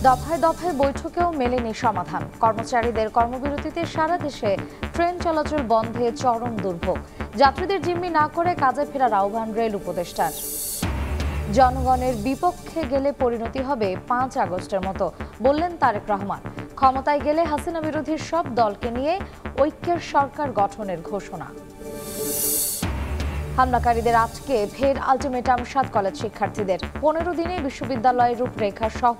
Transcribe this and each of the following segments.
দফায় দফায় বৈঠকেও মেলেনি সমাধান। কর্মচারীদের কর্মবিরতিতে সারা দেশে ট্রেন চলাচল বন্ধে চরম দুর্ভোগ। যাত্রীদের জিম্মি না করে কাজে ফেরার আহ্বান রেল উপদেষ্টার। জনগণের বিপক্ষে গেলে পরিণতি হবে 5 আগস্টের মতো, বললেন তারেক রহমান। ক্ষমতায় গেলে হাসিনা বিরোধী সব দলকে নিয়ে ঐক্যের সরকার গঠনের ঘোষণা। হামলাকারীদের আটকে ফের আলটিমেটাম 7 কলেজ শিক্ষার্থীদের। 15 দিনে বিশ্ববিদ্যালয়ের রূপরেখা সহ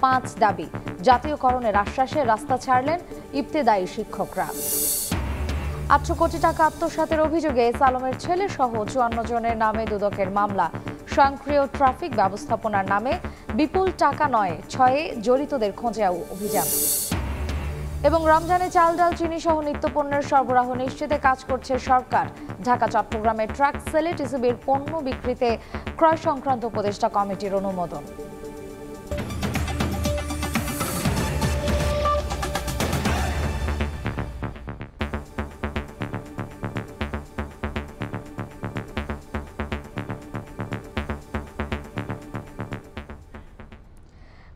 5 দাবি। জাতীয়করণের আশ্বাসে রাস্তা ছাড়লেন ইবতেদায়ী শিক্ষকরা। 800 কোটি টাকা আত্মসাতের অভিযোগে এস আলমের ছেলে সহ 54 জনের নামে দুদকের মামলা। স্বয়ংক্রিয় ট্রাফিক ব্যবস্থাপনার নামে বিপুল টাকা নয়, 6 জড়িতদের খোঁজে অভিযান। এবং রমজানে চাল, ডাল, চিনি সহ নিত্যপণ্যের সরবরাহ নিশ্চিতে কাজ করছে সরকার। ঢাকা চট্টগ্রামে ট্রাক সেলে টিসিবির পণ্য বিক্রিতে ক্রয় সংক্রান্ত উপদেষ্টা কমিটির অনুমোদন।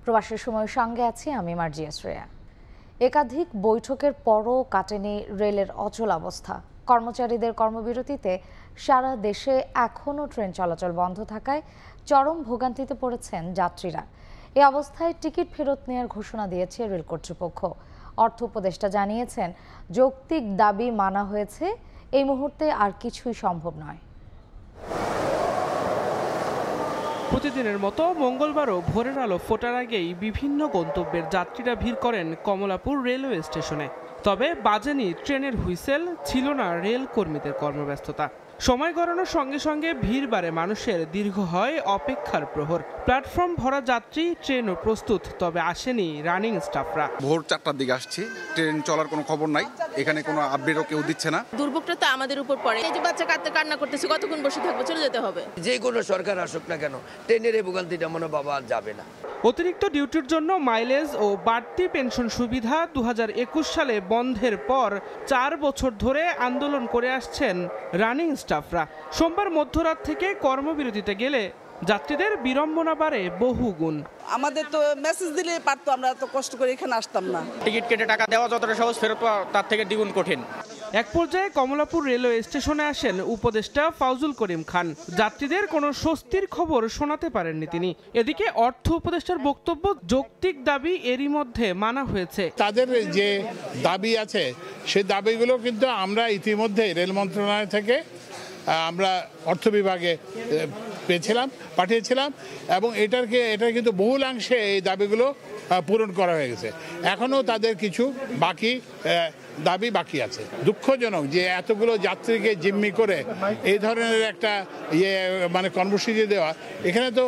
প্রবাসের সময়ের সঙ্গে আছি আমি মার্জিয়া শ্রেয়া। একাধিক বৈঠকের পরও কাটেনি রেলের অচল অবস্থা। কর্মচারীদের কর্মবিরতিতে সারা দেশে এখনও ট্রেন চলাচল বন্ধ থাকায় চরম ভোগান্তিতে পড়েছেন যাত্রীরা। এ অবস্থায় টিকিট ফেরত নেওয়ার ঘোষণা দিয়েছে রেল কর্তৃপক্ষ। অর্থ উপদেষ্টা জানিয়েছেন, যৌক্তিক দাবি মানা হয়েছে, এই মুহূর্তে আর কিছুই সম্ভব নয়। প্রতিদিনের মতো মঙ্গলবারও ভোরের আলো ফোটার আগেই বিভিন্ন গন্তব্যের যাত্রীরা ভিড় করেন কমলাপুর রেলওয়ে স্টেশনে। তবে বাজেনি ট্রেনের হুইসেল, ছিল না রেল কর্মীদের কর্মব্যস্ততা। সময় গড়ানোর সঙ্গে সঙ্গে ভিড় বাড়ে মানুষের, দীর্ঘ হয় অপেক্ষার প্রহর। প্ল্যাটফর্ম ভরা যাত্রী, ট্রেনও প্রস্তুত, তবে আসেনি রানিং স্টাফরা। ভোর 4টার দিকে আসছি, ট্রেন চলার কোনো খবর নাই, এখানে কোনো আপডেটও কেউ দিচ্ছে না। দুর্ভোগটা তো আমাদের উপর পড়ে। এই যে বাচ্চা কান্না করতেছে, কতক্ষণ বসে থাকবো, চলে যেতে হবে। যে কোনো সরকার আসুক না কেন, ট্রেনের এই ভোগান্তিটা মনে বাবা আর যাবে না। অতিরিক্ত ডিউটির জন্য মাইলেজ ও বাড়তি পেনশন সুবিধা 2021 সালে বন্ধের পর 4 বছর ধরে আন্দোলন করে আসছেন রানিং স্টাফরা। সোমবার মধ্যরাত থেকে কর্মবিরতিতে গেলে যাত্রীদের বিড়ম্বনা বাড়ে বহুগুণ। আমাদের তো মেসেজ দিলে পারতো, আমরা এত কষ্ট করে এখানে আসতাম না। টিকিট কেটে টাকা দেওয়া যতটা সহজ, ফেরত পাওয়া তার থেকে দ্বিগুণ কঠিন। এক পর্যায়ে কমলাপুর রেলওয়ে স্টেশনে আসেন উপদেষ্টা ফাউজুল করিম খান। যাত্রীদের কোনো স্বস্তির খবর শোনাতে পারেননি তিনি। এদিকে অর্থ উপদেষ্টার বক্তব্য, যৌক্তিক দাবি এরই মধ্যে মানা হয়েছে। তাদের যে দাবি আছে সেই দাবিগুলো কিন্তু আমরা ইতিমধ্যে রেল মন্ত্রণালয় থেকে আমরা অর্থ বিভাগে পাঠিয়েছিলাম এবং এটার কিন্তু বহুলাংশে এই দাবিগুলো পূরণ করা হয়ে গেছে। এখনও তাদের কিছু দাবি বাকি আছে। দুঃখজনক যে এতগুলো যাত্রীকে জিম্মি করে এই ধরনের একটা কর্মসূচি দেওয়া, এখানে তো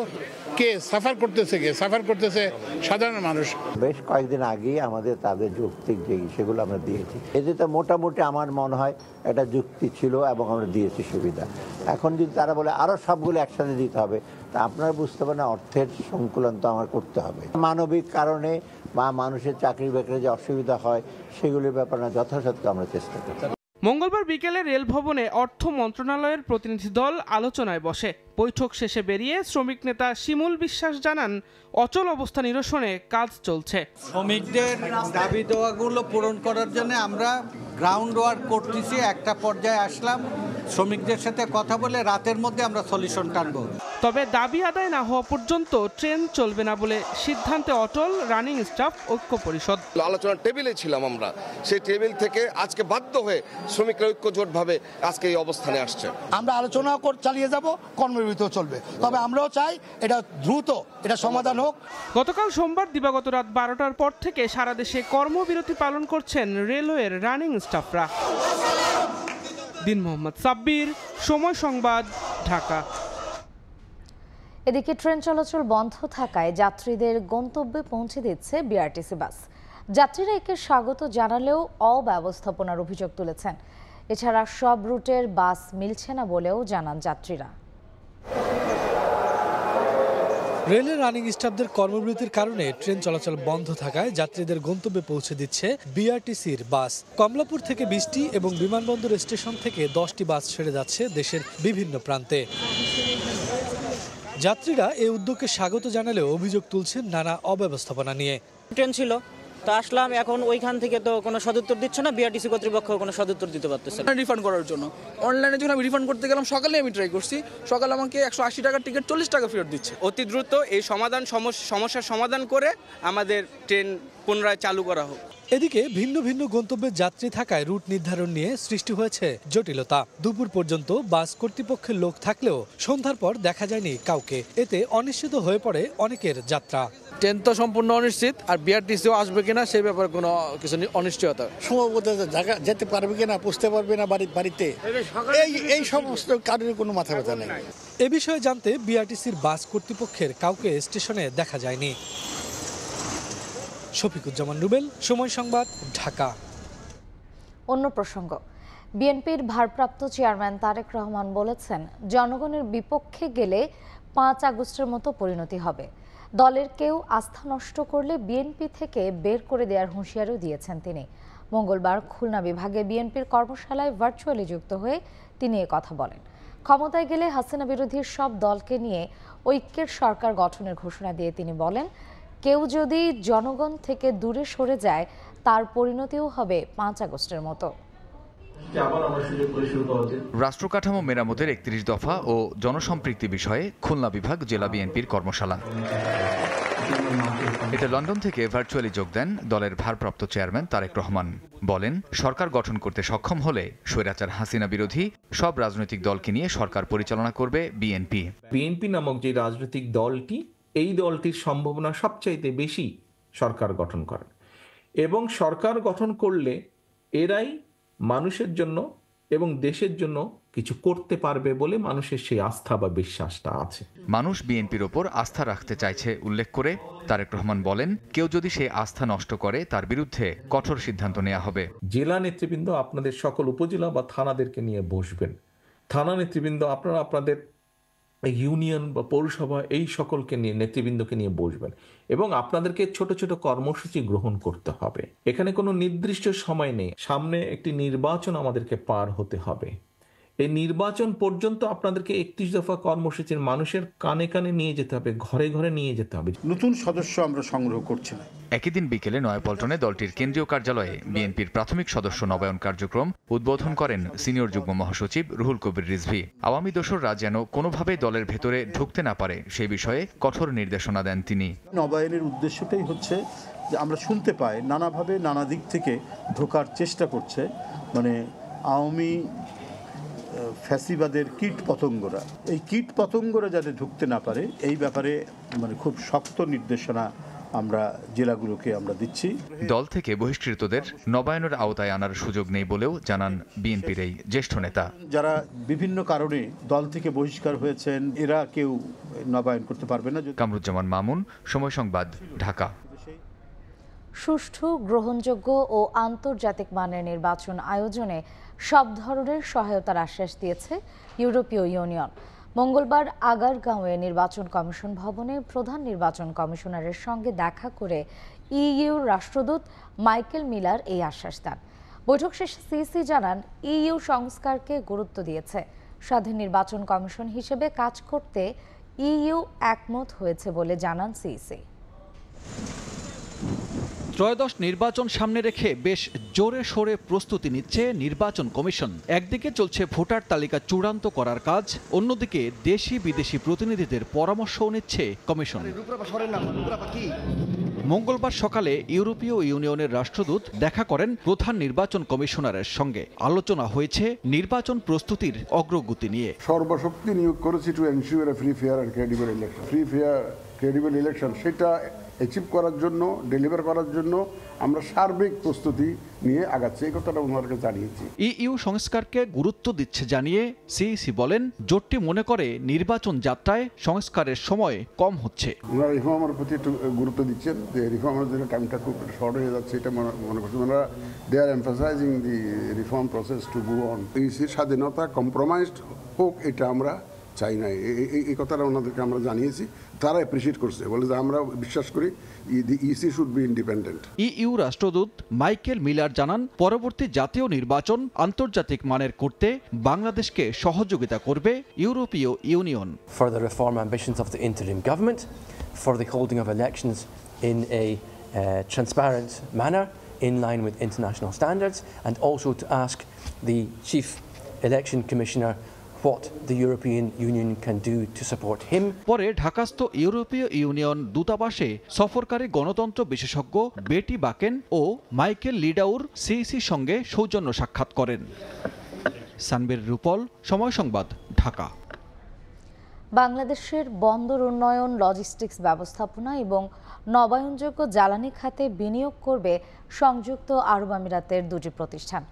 কে সাফার করতেছে সাধারণ মানুষ। বেশ কয়েকদিন আগেই আমাদের তাদের যৌক্তিক যে সেগুলো আমরা দিয়েছি, এতে তো মোটামুটি আমার মনে হয় একটা যুক্তি ছিল এবং আমরা দিয়েছি সুবিধা। এখন যদি তারা বলে আরো সবগুলো একসাথে দিতে হবে, তা আপনারা বুঝতে পারেন অর্থের সংকুলন তো আমার করতে হবে। মানবিক কারণে বা মানুষের চাকরি বাকরি যে অসুবিধা হয় সেগুলির ব্যাপারে যথাসাধ্য আমরা চেষ্টা করি। মঙ্গলবার বিকেলে রেল ভবনে অর্থ মন্ত্রণালয়ের প্রতিনিধি দল আলোচনায় বসে। বৈঠক শেষে বেরিয়ে শ্রমিক নেতা শিমুল বিশ্বাস জানান, অচল অবস্থা নিরসনে কাজ চলছে। শ্রমিকদের দাবি দেওয়াগুলো পূরণ করার জন্য আমরা গ্রাউন্ড ওয়ার্ক করতেছি। একটা পর্যায়ে আসলাম, শ্রমিকদের সাথে কথা বলে রাতের মধ্যে আমরা সলিউশন টানব। তবে দাবি আদায় না হওয়া পর্যন্ত ট্রেন চলবে না বলে সিদ্ধান্তে অটল রানিং স্টাফ ঐক্য পরিষদ। আলোচনার টেবিলে ছিলাম আমরা, সেই টেবিল থেকে আজকে বাধ্য হয়ে শ্রমিকরা ঐক্যজোটভাবে আজকে এই অবস্থানে আসছে। আমরা আলোচনা চালিয়ে যাব, কর্মবিরতিও চলবে, তবে আমরাও চাই এটা দ্রুত এটা সমাধান হোক। গতকাল সোমবার দিবাগত রাত 12টার পর থেকে সারা দেশে কর্মবিরতি পালন করছেন রেলওয়ের রানিং স্টাফরা। দিন মোহাম্মদ সাব্বির, সময় সংবাদ, ঢাকা। এদিকে ট্রেন চলাচল বন্ধ থাকায় যাত্রীদের গন্তব্যে পৌঁছে দিচ্ছে বিআরটিসি বাস। যাত্রীরা একে স্বাগত জানালেও অব্যবস্থাপনার অভিযোগ তুলেছেন। এছাড়া সব রুটের বাস মিলছে না বলেও জানান যাত্রীরা। রেলের রানিং স্টাফদের কর্মবিরতির কারণে ট্রেন চলাচল বন্ধ থাকায় যাত্রীদের গন্তব্যে পৌঁছে দিচ্ছে বিআরটিসির বাস। কমলাপুর থেকে 20টি এবং বিমানবন্দর স্টেশন থেকে 10টি বাস ছেড়ে যাচ্ছে দেশের বিভিন্ন প্রান্তে। যাত্রীরা এই উদ্যোগকে স্বাগত জানালেও অভিযোগ তুলছেন নানা অব্যবস্থাপনা নিয়ে। ট্রেন ছিল তো আসলাম, এখন ওইখান থেকে তো কোনো সদুত্তর দিচ্ছে না, বিআরটিসি কর্তৃপক্ষ কোনো সদুত্তর দিতে পারতেছে না। রিফান্ড করার জন্য অনলাইনে যখন আমি রিফান্ড করতে গেলাম, সকালে আমি ট্রাই করছি, সকালে আমাকে 180 টাকার টিকিট 40 টাকা ফেরত দিচ্ছে। অতি দ্রুত এই সমস্যার সমাধান করে আমাদের ট্রেন পুনরায় চালু করা হোক। এদিকে ভিন্ন ভিন্ন গন্তব্যের যাত্রী থাকায় রুট নির্ধারণ নিয়ে সৃষ্টি হয়েছে জটিলতা। দুপুর পর্যন্ত বাস কর্তৃপক্ষের লোক থাকলেও সন্ধ্যার পর দেখা যায়নি কাউকে। এতে অনিশ্চিত হয়ে পড়ে অনেকের যাত্রা। ট্রেন তো সম্পূর্ণ অনিশ্চিত, আর বিআরটিসিও আসবে কিনা সেই ব্যাপারে কোনো কিছু অনিশ্চয়তা। সম্ভবত যেতে পারবে কিনা, পুষতে পারবে না বাড়িতে, এই সমস্ত কারণে কোনো মাথা ব্যথা নেই। এ বিষয়ে জানতে বিআরটিসির বাস কর্তৃপক্ষের কাউকে স্টেশনে দেখা যায়নি। শফিকুজ্জামান রুবেল, সময় সংবাদ, ঢাকা। অন্য প্রসঙ্গ, বিএনপির ভারপ্রাপ্ত চেয়ারম্যান তারেক রহমান বলেছেন, জনগণের বিপক্ষে গেলে 5 আগস্টের মতো পরিণতি হবে। দলের কেউ আস্থা নষ্ট করলে বিএনপি থেকে বের করে দেওয়ার হুঁশিয়ারিও দিয়েছেন তিনি। মঙ্গলবার খুলনা বিভাগে বিএনপির কর্মশালায় ভার্চুয়ালি যুক্ত হয়ে তিনি কথা বলেন। ক্ষমতায় গেলে হাসিনা বিরোধী সব দলকে নিয়ে ঐক্যের সরকার গঠনের ঘোষণা দিয়ে তিনি বলেন, কেউ যদি জনগণ থেকে দূরে সরে যায় তার পরিণতিও হবে 5 আগস্টের মতো। রাষ্ট্রকাঠামো মেরামতের 31 দফা ও জনসম্পৃক্তি বিষয়ে খুলনা বিভাগ জেলা বিএনপির কর্মশালা। এতে লন্ডন থেকে ভার্চুয়ালি যোগ দেন দলের ভারপ্রাপ্ত চেয়ারম্যান তারেক রহমান। বলেন, সরকার গঠন করতে সক্ষম হলে স্বৈরাচার হাসিনা বিরোধী সব রাজনৈতিক দলকে নিয়ে সরকার পরিচালনা করবে বিএনপি। বিএনপি নামক যে রাজনৈতিক দলটি, এই দলটির সম্ভাবনা সবচাইতে বেশি সরকার গঠন করার, এবং সরকার গঠন করলে এরাই মানুষের জন্য এবং দেশের জন্য কিছু করতে পারবে বলে মানুষের সেই আস্থা বা বিশ্বাসটা আছে। মানুষ বিএনপির ওপর আস্থা রাখতে চাইছে উল্লেখ করে তারেক রহমান বলেন, কেউ যদি সেই আস্থা নষ্ট করে তার বিরুদ্ধে কঠোর সিদ্ধান্ত নেওয়া হবে। জেলা নেতৃবৃন্দ আপনাদের সকল উপজেলা বা থানাদেরকে নিয়ে বসবেন, থানা নেতৃবৃন্দ আপনারা আপনাদের ইউনিয়ন বা পৌরসভা এই সকলকে নিয়ে নেতৃবৃন্দকে নিয়ে বসবেন, এবং আপনাদেরকে ছোট ছোট কর্মসূচি গ্রহণ করতে হবে। এখানে কোনো নির্দিষ্ট সময় নেই, সামনে একটি নির্বাচন আমাদেরকে পার হতে হবে। এই নির্বাচন পর্যন্ত আপনাদেরকে 31 দফা কর্মসূচির মানুষের কানে কানে নিয়ে যেতে হবে, ঘরে ঘরে নিয়ে যেতে হবে। নতুন সদস্য আমরা সংগ্রহ করছি না। একই দিন বিকেলে নয়াপল্টনে দলটির কেন্দ্রীয় কার্যালয়ে বিএনপির প্রাথমিক সদস্য নবায়ন কার্যক্রম উদ্বোধন করেন সিনিয়র যুগ্ম মহাসচিব রুহুল কবির রিজভী। আওয়ামী দোসররা যেন কোনোভাবেই দলের ভেতরে ঢুকতে না পারে সেই বিষয়ে কঠোর নির্দেশনা দেন তিনি। নবায়নের উদ্দেশ্যটাই হচ্ছে যে আমরা শুনতে পাই নানাভাবে নানা দিক থেকে ঢোকার চেষ্টা করছে, মানে আওয়ামী ফ্যাসিবাদের কীট পতঙ্গরা, এই কীট পতঙ্গরা যাতে ঢুকতে না পারে এই ব্যাপারে মানে খুব শক্ত নির্দেশনা আমরা জেলাগুলোকে আমরা দিচ্ছি। দল থেকে বহিষ্কৃতদের নবায়নের আওতায় আনার সুযোগ নেই বলেও জানান বিএনপির এই জ্যেষ্ঠ নেতা। যারা বিভিন্ন কারণে দল থেকে বহিষ্কার হয়েছেন এরা কেউ নবায়ন করতে পারবে না। কামরুজ্জামান মামুন, সময় সংবাদ, ঢাকা। সুষ্ঠু, গ্রহণযোগ্য ও আন্তর্জাতিক মানের নির্বাচন আয়োজনে সব ধরনের সহায়তার আশ্বাস দিয়েছে ইউরোপীয় ইউনিয়ন। মঙ্গলবার আগারগাঁওয়ে নির্বাচন কমিশন ভবনে প্রধান নির্বাচন কমিশনারের সঙ্গে দেখা করে ইইউর রাষ্ট্রদূত মাইকেল মিলার এই আশ্বাস দেন। বৈঠক শেষে সিইসি জানান, ইইউ সংস্কারকে গুরুত্ব দিয়েছে। স্বাধীন নির্বাচন কমিশন হিসেবে কাজ করতে ইইউ একমত হয়েছে বলে জানান সিইসি। ত্রয়োদশ নির্বাচন সামনে রেখে বেশ জোরে সোরে প্রস্তুতি নিচ্ছে নির্বাচন কমিশন। একদিকে চলছে ভোটার তালিকা চূড়ান্ত করার কাজ, অন্যদিকে দেশি বিদেশি প্রতিনিধিদের পরামর্শও নিচ্ছে কমিশন। মঙ্গলবার সকালে ইউরোপীয় ইউনিয়নের রাষ্ট্রদূত দেখা করেন প্রধান নির্বাচন কমিশনারের সঙ্গে। আলোচনা হয়েছে নির্বাচন প্রস্তুতির অগ্রগতি নিয়ে। সর্বশক্তি নিয়োগ করেছি to ensure free fair and credible election. Free fair credible election সেটা অ্যাচিভ করার জন্য, ডেলিভার করার জন্য আমরা সার্বিক প্রস্তুতি নিয়ে আগাচ্ছি, এই কথাটা ওনাদেরকে জানিয়েছি। ইইউ সংস্কারকে গুরুত্ব দিচ্ছে জানিয়ে সিইসি বলেন, জোটটি মনে করে নির্বাচন যাত্রায় সংস্কারের সময় কম হচ্ছে। ওনারা রিফর্মের প্রতি একটু গুরুত্ব দিচ্ছেন, যে রিফর্মের জন্য টাইমটা খুব শর্ট হয়ে যাচ্ছে, এটা মনে করছেন ওনারা। They are emphasizing the reform process to go on. ইসির স্বাধীনতা কম্প্রোমাইজড হোক এটা আমরা চাই না, এই কথাটা ওনাদেরকে আমরা জানিয়েছি। তারা অ্যাপ্রিসিয়েট করছে, বলে যে আমরা বিশ্বাস করি the EC should be independent. EU রাষ্ট্রদূত মাইকেল মিলার জানান, পরবর্তী জাতীয় নির্বাচন আন্তর্জাতিক মানের করতে বাংলাদেশকে সহযোগিতা করবে ইউরোপীয় union. For the reform ambitions of the interim government, for the holding of elections in a transparent manner in line with international standards, and also to ask the Chief Election Commissioner what the European Union can do to support him. পরে ঢাকাস্থ ইউরোপীয় union দূতাবাসে সফরকারী গণতন্ত্র বিশেষজ্ঞ বেটি বাকেন ও Michael লিডাউর সিইসির সঙ্গে সৌজন্য সাক্ষাৎ করেন। সানবীর রূপল, সময় সংবাদ, ঢাকা। বাংলাদেশের বন্দর উন্নয়ন, লজিস্টিক্স ব্যবস্থাপনা এবং নবায়নযোগ্য জ্বালানি খাতে বিনিয়োগ করবে সংযুক্ত আরব আমিরাতের দুটি প্রতিষ্ঠান।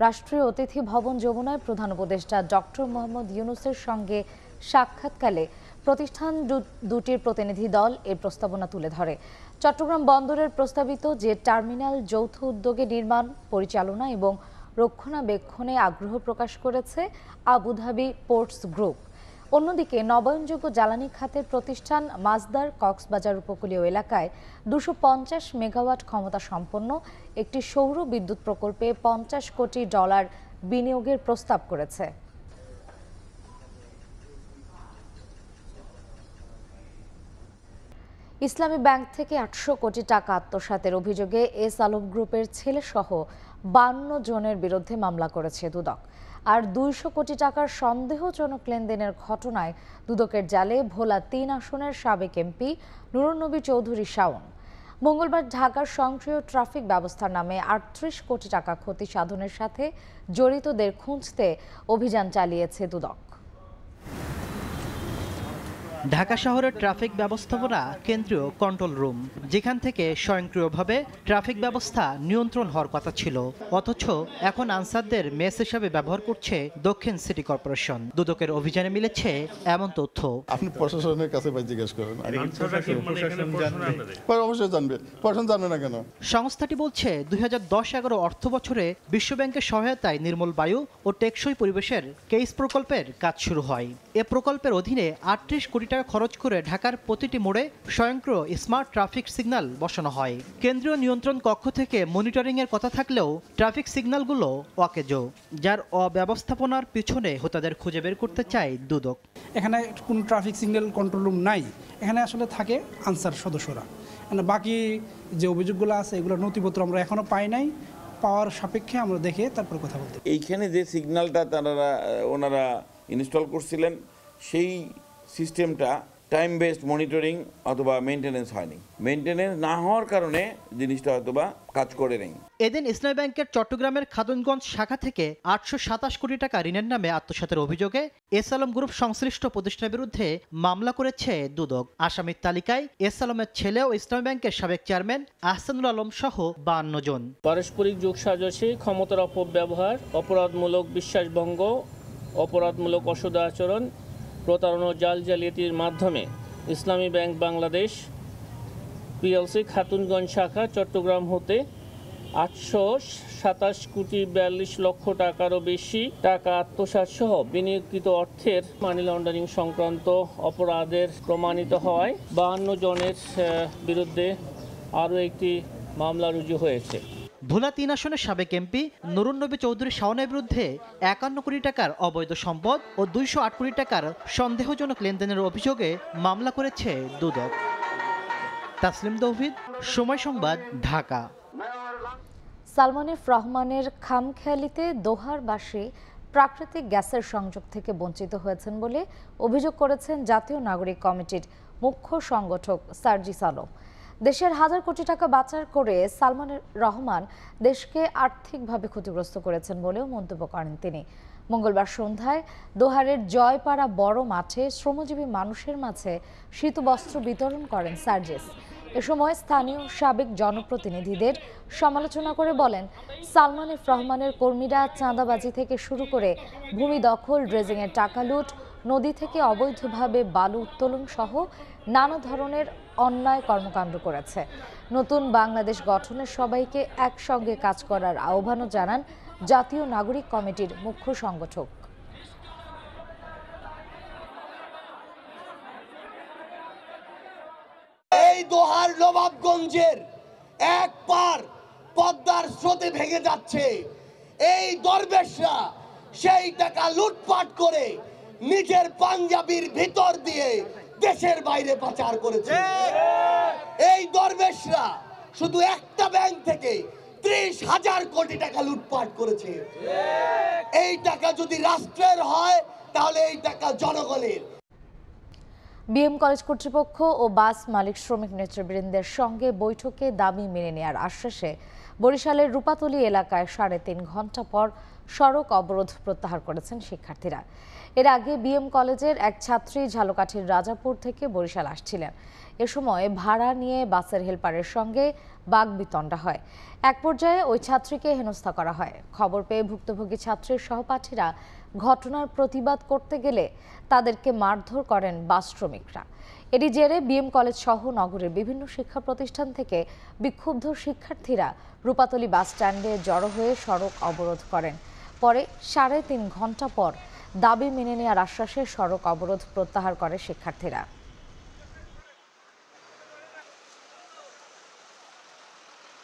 রাষ্ট্রীয় অতিথি ভবন যমুনায় প্রধান উপদেষ্টা ডক্টর মোহাম্মদ ইউনূসের সঙ্গে সাক্ষাৎকালে প্রতিষ্ঠান দুটির প্রতিনিধি দল এর প্রস্তাবনা তুলে ধরে। চট্টগ্রাম বন্দরের প্রস্তাবিত যে টার্মিনাল যৌথ উদ্যোগে নির্মাণ, পরিচালনা এবং রক্ষণাবেক্ষণে আগ্রহ প্রকাশ করেছে আবুধাবি পোর্টস গ্রুপ। অন্যদিকে নবায়নযোগ্য জ্বালানি খাতের প্রতিষ্ঠান মাজদার কক্সবাজার উপকূলীয় এলাকায় 250 মেগাওয়াট ক্ষমতা সম্পন্ন একটি সৌর বিদ্যুৎ প্রকল্পে $50 কোটি বিনিয়োগের প্রস্তাব করেছে। ইসলামী ব্যাংক থেকে 800 কোটি টাকা আত্মসাতের অভিযোগে এস আলম গ্রুপের ছেলেসহ 52 জনের বিরুদ্ধে মামলা করেছে দুদক। আর 200 কোটি টাকার সন্দেহজনক লেনদেনের ঘটনায় দুদকের জালে ভোলা 3 আসনের সাবেক এমপি নুরুন্নবী চৌধুরী শাওন। মঙ্গলবার ঢাকার সক্রিয় ট্রাফিক ব্যবস্থার নামে 38 কোটি টাকা ক্ষতি সাধনের সাথে জড়িতদের খুঁজতে অভিযান চালিয়েছে দুদক। ঢাকা শহরের ট্রাফিক ব্যবস্থাপনা কেন্দ্রীয় কন্ট্রোল রুম, যেখান থেকে স্বয়ংক্রিয়ভাবে ট্রাফিক ব্যবস্থা নিয়ন্ত্রণ হওয়ার কথা ছিল, অথচ এখন আনসারদের মেস হিসাবে ব্যবহার করছে দক্ষিণ সিটি কর্পোরেশন। দুদকের অভিযানে মিলেছে এমন তথ্য। আপনি প্রশাসনের কাছে জিজ্ঞেস করেন, অবশ্যই জানবে, প্রশাসন জানবে না কেন? সংস্থাটি বলছে 2010-11 অর্থ বছরে বিশ্বব্যাংকের সহায়তায় নির্মল বায়ু ও টেকসই পরিবেশের কেইস প্রকল্পের কাজ শুরু হয়। এ প্রকল্পের অধীনে 38 কোটি টাকা খরচ করে ঢাকার প্রতিটি মোড়ে স্বয়ংক্রিয় স্মার্ট ট্রাফিক সিগন্যাল বসানো হয়। কেন্দ্রীয় নিয়ন্ত্রণ কক্ষ থেকে মনিটরিং এর কথা থাকলেও ট্রাফিক সিগন্যালগুলো অকেজো, যার অব্যবস্থাপনার পিছনে হোতাদের খুঁজে বের করতে চায় দুদক। এখানে কোনো ট্রাফিক সিগন্যাল কন্ট্রোল রুম নাই, এখানে আসলে থাকে আনসার সদস্যরা। বাকি যে অভিযোগগুলো আছে এগুলো নথিপত্র আমরা এখনো পাই নাই, পাওয়ার সাপেক্ষে আমরা দেখে তারপর কথা বলতে। এইখানে যে সিগন্যালটা ওনারা ইনস্টল করছিলেন সেই সিস্টেমটা টাইম বেসড মনিটরিং অথবা মেইনটেনেন্স হয়নি। মেইনটেনেন্স না হওয়ার কারণে জিনিসটা হয়তোবা কাজ করে নেই। এদিন ইসলামী ব্যাংকের চট্টগ্রামের খাতুনগঞ্জ শাখা থেকে 827 কোটি টাকা ঋণের নামে আত্মসাতের অভিযোগে এস আলম গ্রুপ সংশ্লিষ্ট প্রতিষ্ঠানের বিরুদ্ধে মামলা করেছে দুদক। আসামির তালিকায় এস আলমের ছেলে ও ইসলামী ব্যাংকের সাবেক চেয়ারম্যান আহসানুল আলম সহ 52 জন। পারস্পরিক যোগসাজশে ক্ষমতার অপব্যবহার, অপরাধমূলক বিশ্বাসভঙ্গ, অপরাধমূলক অসদাচরণ, প্রতারণা, জাল জালিয়াতির মাধ্যমে ইসলামী ব্যাংক বাংলাদেশ পিএলসি খাতুনগঞ্জ শাখা চট্টগ্রাম হতে 827 কোটি 42 লক্ষ টাকারও বেশি টাকা আত্মসাৎ সহ বিনিয়োগকৃত অর্থের মানি লন্ডারিং সংক্রান্ত অপরাধের প্রমাণিত হওয়ায় 52 জনের বিরুদ্ধে আরও একটি মামলা রুজু হয়েছে। ভোলা 3 আসনের সাবেক এমপি নুরুন্নবী চৌধুরী শাওনের বিরুদ্ধে 51 কোটি টাকার অবৈধ সম্পদ ও 208 কোটি টাকার সন্দেহজনক লেনদেনের অভিযোগে মামলা করেছে দুদক। তাসলিম তৌহিদ, সময় সংবাদ, ঢাকা। সালমান এফ রহমানের খামখেয়ালিতে দোহারবাসী প্রাকৃতিক গ্যাসের সংযোগ থেকে বঞ্চিত হয়েছেন বলে অভিযোগ করেছেন জাতীয় নাগরিক কমিটির মুখ্য সংগঠক সার্জিস আলম। দেশের হাজার কোটি টাকা পাচার করে সালমান রহমান দেশকে আর্থিকভাবে ক্ষতিগ্রস্ত করেছেন বলেও মন্তব্য করেন তিনি। মঙ্গলবার সন্ধ্যায় দোহারের জয়পাড়া বড় মাঠে শ্রমজীবী মানুষের মাঝে শীতবস্ত্র বিতরণ করেন সার্জিস। এ সময় স্থানীয় সাবেক জনপ্রতিনিধিদের সমালোচনা করে বলেন, সালমান এফ রহমানের কর্মীরা চাঁদাবাজি থেকে শুরু করে ভূমি দখল, ড্রেজিংয়ের টাকা লুট, নদী থেকে অবৈধভাবে বালু উত্তোলন সহ নানা ধরনের অন্যায় কর্মকাণ্ড করেছে। নতুন বাংলাদেশ গঠনের সবাইকে একসঙ্গে কাজ করার আহ্বানও জানান জাতীয় নাগরিক কমিটির মুখ্য সংগঠক। দোহার নবাবগঞ্জের এক পার পদ্মার স্রোতে ভেঙে যাচ্ছে। এই দরবেশরা সেই টাকা লুটপাট করে নিজের পাঞ্জাবির ভিতর দিয়ে দেশের বাইরে পাচার করেছে। এই দরবেশরা শুধু একটা ব্যাংক থেকে 30,000 কোটি টাকা লুটপাট করেছে। এই টাকা যদি রাষ্ট্রের হয় তাহলে এই টাকা জনগণের। বিএম কলেজ কর্তৃপক্ষ ও বাস মালিক শ্রমিক নেতৃবৃন্দের সঙ্গে বৈঠকে দাবি মেনে নেওয়ার আশ্বাসে বরিশালের রূপাতলী এলাকায় 3.5 ঘন্টা পর সড়ক অবরোধ প্রত্যাহার করেছেন শিক্ষার্থীরা। এর আগে বিএম কলেজের এক ছাত্রী ঝালকাঠির রাজাপুর থেকে বরিশাল আসছিলেন। এ সময় ভাড়া নিয়ে বাসের হেলপারের সঙ্গে বাগবিতণ্ডা হয়। এক পর্যায়ে ওই ছাত্রীকে হেনস্থা করা হয়। খবর পেয়ে ভুক্তভোগী ছাত্রীর সহপাঠীরা ঘটনার প্রতিবাদ করতে গেলে তাদেরকে মারধর করেন বাস শ্রমিকরা। এরই জেরে বিএম কলেজ সহ নগরের বিভিন্ন শিক্ষা প্রতিষ্ঠান থেকে বিক্ষুব্ধ শিক্ষার্থীরা রূপাতলী বাস স্ট্যান্ডে জড়ো হয়ে সড়ক অবরোধ করেন। পরে 3.5 ঘন্টা পর দাবি মেনে নেওয়ার আশ্বাসে সড়ক অবরোধ প্রত্যাহার করে শিক্ষার্থীরা।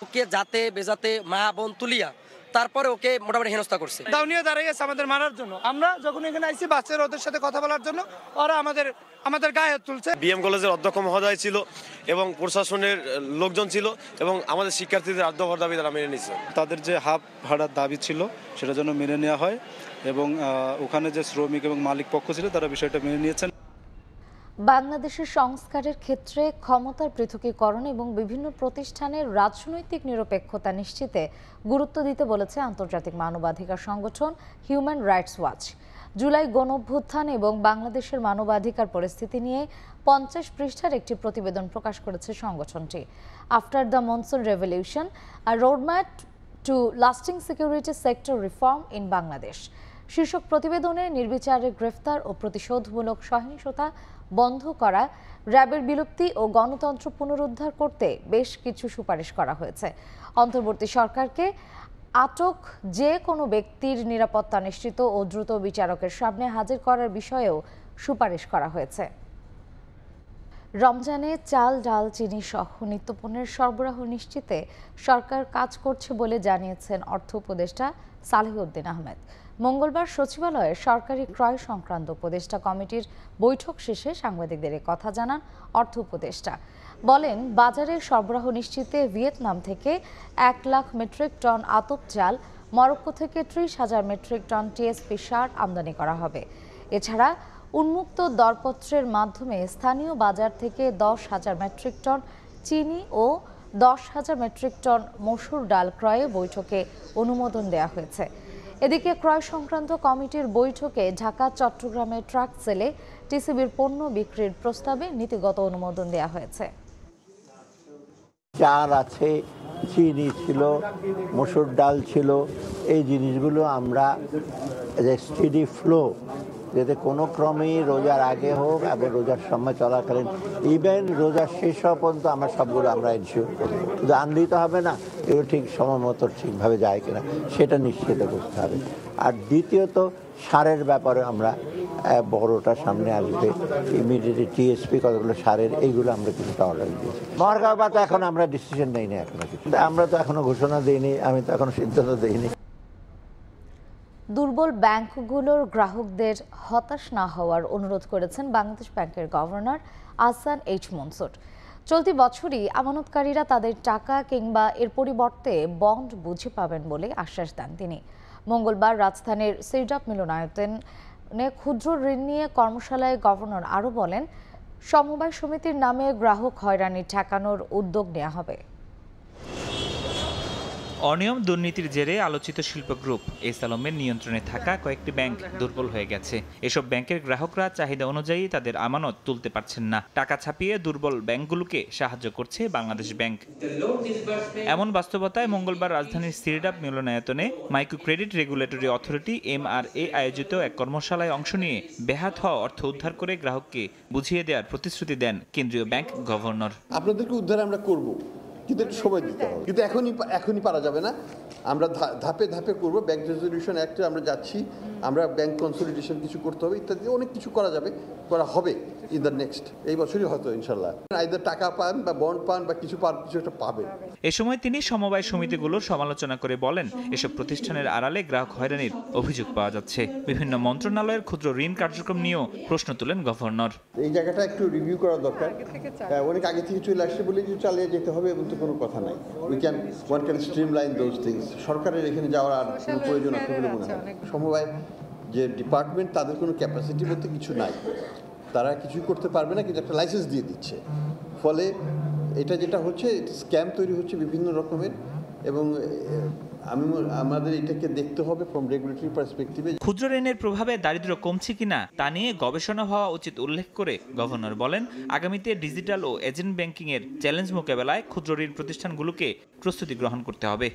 ওকে যাতে বেজাতে মা বোন তুলিয়া তারপরে ওকে মোটামুটি হেনস্থা করছে। দাউনিয়া দাঁড়িয়ে গেছে আমাদের মারার জন্য। আমরা যখন এখানে আইছি বাচ্চারা ওদের সাথে কথা বলার জন্য ওরা আমাদের গায়ে হাত তুলছে। বিএম কলেজের অধ্যক্ষ মহোদয় ছিল এবং প্রশাসনের লোকজন ছিল এবং আমাদের শিক্ষার্থীদের আদ্যভর দাবি তারা মেনে নিচ্ছে। তাদের যে হাফ ভাড়ার দাবি ছিল সেটা যেন মেনে নেওয়া হয় এবং ওখানে যে শ্রমিক এবং মালিক পক্ষ ছিল তারা বিষয়টা মেনে নিয়েছেন। বাংলাদেশের সংস্কারের ক্ষেত্রে ক্ষমতার পৃথকীকরণ এবং বিভিন্ন প্রতিষ্ঠানের রাজনৈতিক নিরপেক্ষতা নিশ্চিতে গুরুত্ব দিতে বলেছে আন্তর্জাতিক মানবাধিকার সংগঠন হিউম্যান রাইটস ওয়াচ। জুলাই গণঅভ্যুত্থান এবং বাংলাদেশের মানবাধিকার পরিস্থিতি নিয়ে 50 পৃষ্ঠার একটি প্রতিবেদন প্রকাশ করেছে সংগঠনটি। After the monsoon revolution, a roadmap to lasting security sector reform in Bangladesh শীর্ষক প্রতিবেদনে নির্বিচারে গ্রেফতার ও প্রতিশোধমূলক সহিংসতা বন্ধ করা, র্যাবের বিলুপ্তি ও গণতন্ত্র পুনরুদ্ধার করতে বেশ কিছু সুপারিশ করা হয়েছে। অন্তর্বর্তী সরকারকে আটক যে কোনো ব্যক্তির নিরাপত্তা নিশ্চিত ও দ্রুত বিচারকের সামনে হাজির করার বিষয়েও সুপারিশ করা হয়েছে। রমজানে চাল, ডাল, চিনি সহ নিত্যপণ্যের সরবরাহ নিশ্চিতে সরকার কাজ করছে বলে জানিয়েছেন অর্থ উপদেষ্টা সালেহউদ্দিন আহমেদ। মঙ্গলবার সচিবালয়ে সরকারি ক্রয় সংক্রান্ত উপদেষ্টা কমিটির বৈঠক শেষে সাংবাদিকদের কথা জানান অর্থ উপদেষ্টা। বলেন, বাজারে সরবরাহ নিশ্চিতে ভিয়েতনাম থেকে 1 লাখ মেট্রিক টন আতপ চাল, মরক্কো থেকে 30,000 মেট্রিক টন টিএসপি সার আমদানি করা হবে। এছাড়া উন্মুক্ত দরপত্রের মাধ্যমে স্থানীয় বাজার থেকে 10,000 মেট্রিক টন চিনি ও 10,000 মেট্রিক টন মসুর ডাল ক্রয়ে বৈঠকে অনুমোদন দেওয়া হয়েছে। এদিকে ক্রয় সংক্রান্ত কমিটির বৈঠকে ঢাকা চট্টগ্রামে ট্রাক সেলে টিসিবির পণ্য বিক্রির প্রস্তাবে নীতিগত অনুমোদন দেওয়া হয়েছে। চাল আছে, চিনি ছিল, মসুর ডাল ছিল, এই জিনিসগুলো আমরা স্টেডি ফ্লো যাতে কোনো ক্রমেই রোজার আগে হোক এবং রোজার সময় চলাকালীন ইভেন রোজার শেষ হওয়া পর্যন্ত আমরা সবগুলো আমরা ইনশিওর করব। শুধু আনলেই তো হবে না, এগুলো ঠিক সময় মতো ঠিকভাবে যায় কিনা সেটা নিশ্চিত করতে হবে। আর দ্বিতীয়ত সারের ব্যাপারে আমরা বড়টা সামনে আসবে, ইমিডিয়েটলি টিএসপি কতগুলো সারের এইগুলো আমরা কিছুটা অর্ডার দিয়েছি। মহারগাঁও বা তো এখন আমরা ডিসিশন নেইনি, এখনো কিছু আমরা তো এখনো ঘোষণা দিইনি, আমি তো এখনো সিদ্ধান্ত দিইনি। দুর্বল ব্যাংকগুলোর গ্রাহকদের হতাশ না হওয়ার অনুরোধ করেছেন বাংলাদেশ ব্যাংকের গভর্নর আহসান এইচ মনসুর। চলতি বছরই আমানতকারীরা তাদের টাকা কিংবা এর পরিবর্তে বন্ড বুঝে পাবেন বলে আশ্বাস দেন তিনি। মঙ্গলবার রাজধানীর সিডাপ মিলনায়তনে ক্ষুদ্র ঋণ নিয়ে কর্মশালায় গভর্নর আরও বলেন, সমবায় সমিতির নামে গ্রাহক হয়রানি ঠেকানোর উদ্যোগ নেওয়া হবে। অনিয়ম দুর্নীতির জেরে আলোচিত শিল্প গ্রুপ এসালমের নিয়ন্ত্রণে থাকা কয়েকটি ব্যাংক দুর্বল হয়ে গেছে। এসব ব্যাংকের গ্রাহকরা চাহিদা অনুযায়ী তাদের আমানত তুলতে পারছেন না। টাকা ছাপিয়ে দুর্বল ব্যাংকগুলোকে সাহায্য করছে বাংলাদেশ ব্যাংক। এমন বাস্তবতায় মঙ্গলবার রাজধানীর সিরডাপ মিলনায়তনে micro credit regulatory authority MRA আয়োজিত এক কর্মশালায় অংশ নিয়ে বেহাত হওয়া অর্থ উদ্ধার করে গ্রাহককে বুঝিয়ে দেওয়ার প্রতিশ্রুতি দেন কেন্দ্রীয় ব্যাংক গভর্নর। আপনাদেরকে উদ্ধার আমরা করব, কিন্তু একটু সময় দিতে হবে, কিন্তু এখনই পারা যাবে না। আমরা ধাপে ধাপে করব। ব্যাংক রেজলিউশন অ্যাক্টে আমরা যাচ্ছি, আমরা ব্যাংক কনসলিডেশন কিছু করতে হবে ইত্যাদি, অনেক কিছু করা যাবে, করা হবে ইন দ্য নেক্সট, এই বছরই হয়তো ইনশাল্লাহ আইদার টাকা পান বা বন্ড পান বা কিছু একটা পাবেন। এ সময় তিনি সমবায় সমিতিগুলোর সমালোচনা করে বলেন, এসব প্রতিষ্ঠানের আড়ালে গ্রাহক হয়রানির অভিযোগ পাওয়া যাচ্ছে। বিভিন্ন মন্ত্রণালয়ের ক্ষুদ্র ঋণ কার্যক্রম নিয়েও প্রশ্ন তুলেন গভর্নর। এই জায়গাটা একটু রিভিউ করা দরকার। অনেক আগে থেকে চলে আসছে বলে যে চালিয়ে যেতে হবে এবং তো কোনো কথা নাই। One can streamline those things. সরকারের এখানে যাওয়ার আর কোনো প্রয়োজন আছে বলে মনে হয়। সমবায় যে ডিপার্টমেন্ট, তাদের কোনো ক্যাপাসিটি বলতে কিছু নাই, তারা কিছুই করতে পারবে না, কিন্তু একটা লাইসেন্স দিয়ে দিচ্ছে। ফলে এটা যেটা হচ্ছে, স্ক্যাম তৈরি হচ্ছে বিভিন্ন রকমের, এবং আমাদের এটাকে দেখতে হবে ফ্রম রেগুলেটরি পার্সপেক্টিভে। ক্ষুদ্র ঋণের প্রভাবে দারিদ্র্য কমছে কিনা তা নিয়ে গবেষণা হওয়া উচিত উল্লেখ করে গভর্নর বলেন, আগামীতে ডিজিটাল ও এজেন্ট ব্যাংকিং এর চ্যালেঞ্জ মোকাবেলায় ক্ষুদ্র ঋণ প্রতিষ্ঠানগুলোকে প্রস্তুতি গ্রহণ করতে হবে।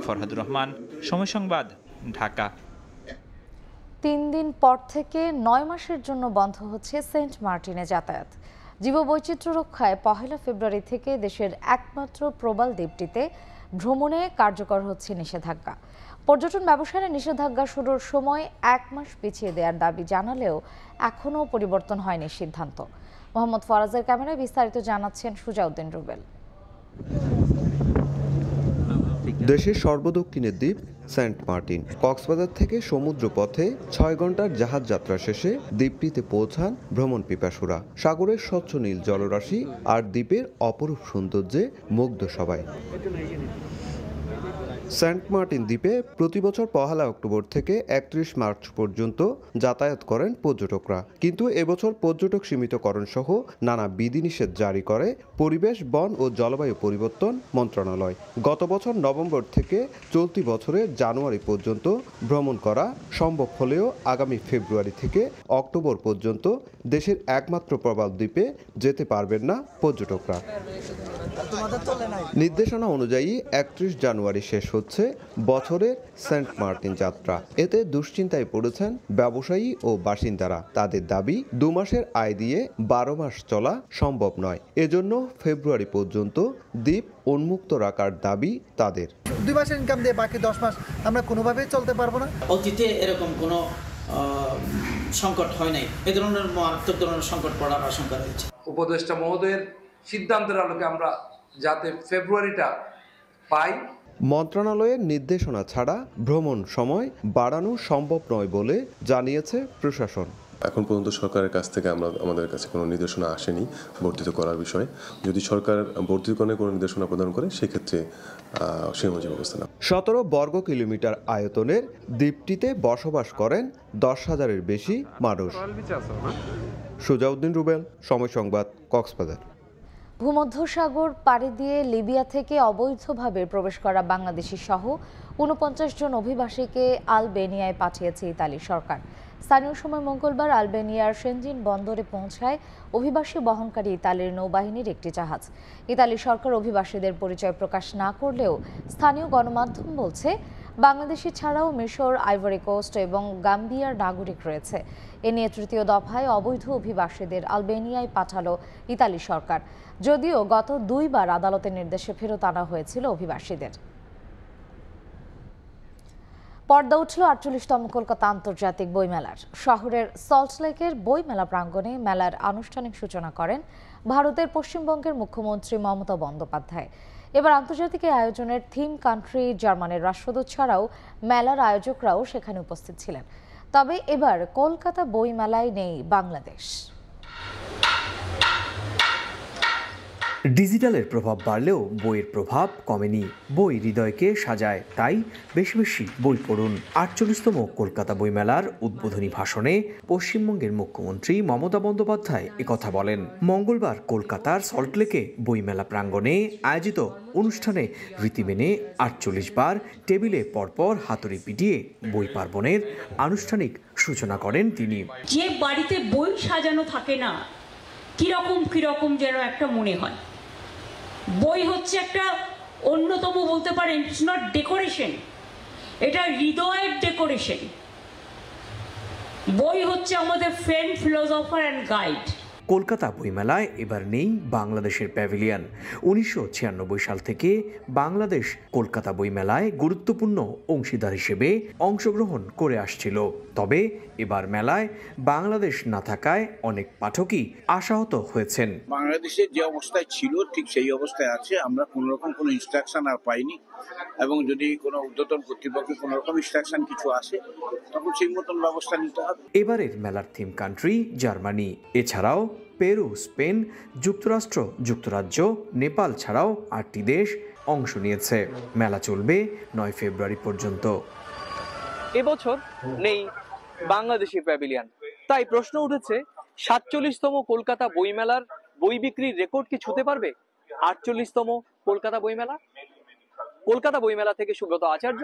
ফরহাদুর রহমান, সময় সংবাদ, ঢাকা। 3 দিন পর থেকে 9 মাসের জন্য বন্ধ হচ্ছে সেন্ট মার্টিনে যাতায়াত। জীববৈচিত্র্য রক্ষায় 1 ফেব্রুয়ারি থেকে দেশের একমাত্র প্রবাল দ্বীপটিতে ভ্রমণে কার্যকর হচ্ছে নিষেধাজ্ঞা। পর্যটন ব্যবসায় নিষেধাজ্ঞা শুরুর সময় 1 মাস পিছিয়ে দেওয়ার দাবি জানালেও এখনও পরিবর্তন হয়নি সিদ্ধান্ত। মোহাম্মদ ফরাজের ক্যামেরায় বিস্তারিত জানাচ্ছেন সুজাউদ্দিন রুবেল। দেশের সর্বদক্ষিণের দ্বীপ সেন্ট মার্টিন। কক্সবাজার থেকে সমুদ্র পথে 6 ঘন্টার জাহাজ যাত্রা শেষে দ্বীপটিতে পৌঁছান ভ্রমণ পিপাসুরা। সাগরের স্বচ্ছ নীল জলরাশি আর দ্বীপের অপরূপ সৌন্দর্যে মুগ্ধ সবাই। সেন্ট মার্টিন দ্বীপে প্রতি বছর 1 অক্টোবর থেকে 31 মার্চ পর্যন্ত যাতায়াত করেন পর্যটকরা, কিন্তু এবছর পর্যটক সীমিতকরণ সহ নানা বিধিনিষেধ জারি করে পরিবেশ, বন ও জলবায়ু পরিবর্তন মন্ত্রণালয়। গত বছর নভেম্বর থেকে চলতি বছরের জানুয়ারি পর্যন্ত ভ্রমণ করা সম্ভব হলেও আগামী ফেব্রুয়ারি থেকে অক্টোবর পর্যন্ত দেশের একমাত্র প্রবাল দ্বীপে যেতে পারবেন না পর্যটকরা। নির্দেশনা অনুযায়ী 31 জানুয়ারি শেষ হচ্ছে বছরের সেন্ট মার্টিন যাত্রা। এতে দুশ্চিন্তায় পড়েছেন ব্যবসায়ী ও বাসিন্দারা। তাদের দাবি, 2 মাসের আয় দিয়ে 12 মাস চলা সম্ভব নয়। এজন্য ফেব্রুয়ারি পর্যন্ত দ্বীপ উন্মুক্ত রাখার দাবি তাদের। 2 মাসের ইনকাম দিয়ে বাকি 10 মাস আমরা কোনোভাবেই চলতে পারবো না। অতীতে এরকম কোনো সংকট হয় নাই, এ ধরনের মারাত্মক ধরনের সংকট পড়ার আশঙ্কা রয়েছে। উপদেষ্টা মহোদয়ের সিদ্ধান্তের আলোকে আমরা যাতে ফেব্রুয়ারিটা পাই। মন্ত্রণালয়ের নির্দেশনা ছাড়া ভ্রমণ সময় বাড়ানো সম্ভব নয় বলে জানিয়েছে প্রশাসন। এখন পর্যন্ত সরকারের কাছ থেকে আমাদের কাছে কোনো নির্দেশনা আসেনি বর্ধিত করার বিষয়ে। যদি সরকার বর্ধিতকরণের কোনো নির্দেশনা প্রদান করে সেক্ষেত্রে সেই অনুযায়ী ব্যবস্থা নেওয়া। 17 বর্গ কিলোমিটার আয়তনের দ্বীপটিতে বসবাস করেন 10,000-এর বেশি মানুষ। সুজাউদ্দিন রুবেল, সময় সংবাদ, কক্সবাজার। ভূমধ্যসাগর পাড়ি দিয়ে লিবিয়া থেকে অবৈধভাবে প্রবেশ করা বাংলাদেশি সহ 49 জন অভিবাসীকে আলবেনিয়ায় পাঠিয়েছে ইতালি সরকার। স্থানীয় সময় মঙ্গলবার আলবেনিয়ার শেনজিন বন্দরে পৌঁছায় অভিবাসী বহনকারী ইতালির নৌবাহিনীর একটি জাহাজ। ইতালি সরকার অভিবাসীদের পরিচয় প্রকাশ না করলেও স্থানীয় গণমাধ্যম বলছে বাংলাদেশি ছাড়াও মিশর, আইভরি কোস্ট এবং গাম্বিয়ার নাগরিক রয়েছে। এ নিয়ে 3য় দফায় অবৈধ অভিবাসীদের আলবেনিয়ায় পাঠালো ইতালি সরকার, যদিও গত 2 বার আদালতের নির্দেশে ফেরত আনা হয়েছিল অভিবাসীদের। পর্দা উঠল 48তম কলকাতা আন্তর্জাতিক বইমেলার। শহরের সল্টলেকের বইমেলা প্রাঙ্গণে মেলার আনুষ্ঠানিক সূচনা করেন ভারতের পশ্চিমবঙ্গের মুখ্যমন্ত্রী মমতা বন্দ্যোপাধ্যায়। এবার আন্তর্জাতিক আয়োজনের থিম কান্ট্রি জার্মানির রাষ্ট্রদূত ছাড়াও মেলার আয়োজকরাও সেখানে উপস্থিত ছিলেন। তবে এবার কলকাতা বইমেলায় নেই বাংলাদেশ। ডিজিটালের প্রভাব বাড়লেও বইয়ের প্রভাব কমেনি। বই হৃদয়কে সাজায়, তাই বেশি বেশি বই পড়ুন। 48তম কলকাতা বইমেলার উদ্বোধনী ভাষণে পশ্চিমবঙ্গের মুখ্যমন্ত্রী মমতা বন্দ্যোপাধ্যায় একথা বলেন। মঙ্গলবার কলকাতার সল্টলেকে বইমেলা প্রাঙ্গণে আয়োজিত অনুষ্ঠানে রীতি মেনে 48 বার টেবিলে পরপর হাতুড়ি পিটিয়ে বই পার্বণের আনুষ্ঠানিক সূচনা করেন তিনি। যে বাড়িতে বই সাজানো থাকে না, কিরকম যেন একটা মনে হয়। বই হচ্ছে একটা অন্যতম, বলতে পারেন ইটস নট ডেকোরেশন, এটা হৃদয়ের ডেকোরেশন। বই হচ্ছে আমাদের friend, philosopher and guide. Kolkata বইমেলায় এবার নেই বাংলাদেশের প্যাভিলিয়ন। 1996 সাল থেকে বাংলাদেশ কলকাতা বইমেলায় গুরুত্বপূর্ণ অংশীদার হিসেবে অংশগ্রহণ করে আসছিল। তবে এবার মেলায় বাংলাদেশ না থাকায় অনেক পাঠকই আশাহত হয়েছেন। বাংলাদেশের যে অবস্থায় ছিল ঠিক সেই অবস্থায় আছে। আমরা কোনো রকম কোনো ইনস্ট্রাকশন আর পাইনি, এবং যদি কোনো ঊর্ধ্বতন কর্তৃপক্ষের কোনো রকম ইনস্ট্রাকশন কিছু আসে তখন সেই মতন ব্যবস্থা নিতে হবে। এবারের মেলার থিম কান্ট্রি জার্মানি, এছাড়াও পেরু, স্পেন, যুক্তরাষ্ট্র, যুক্তরাজ্য, নেপাল ছাড়াও 8টি দেশ অংশ নিয়েছে। মেলা চলবে 9 ফেব্রুয়ারি পর্যন্ত। এবছর নেই বাংলাদেশি প্যাভিলিয়ন, তাই প্রশ্ন উঠেছে 47তম কলকাতা বইমেলার বই বিক্রির রেকর্ড কি ছুঁতে পারবে 48তম কলকাতা বইমেলা? কলকাতা বইমেলা থেকে সুব্রত আচার্য,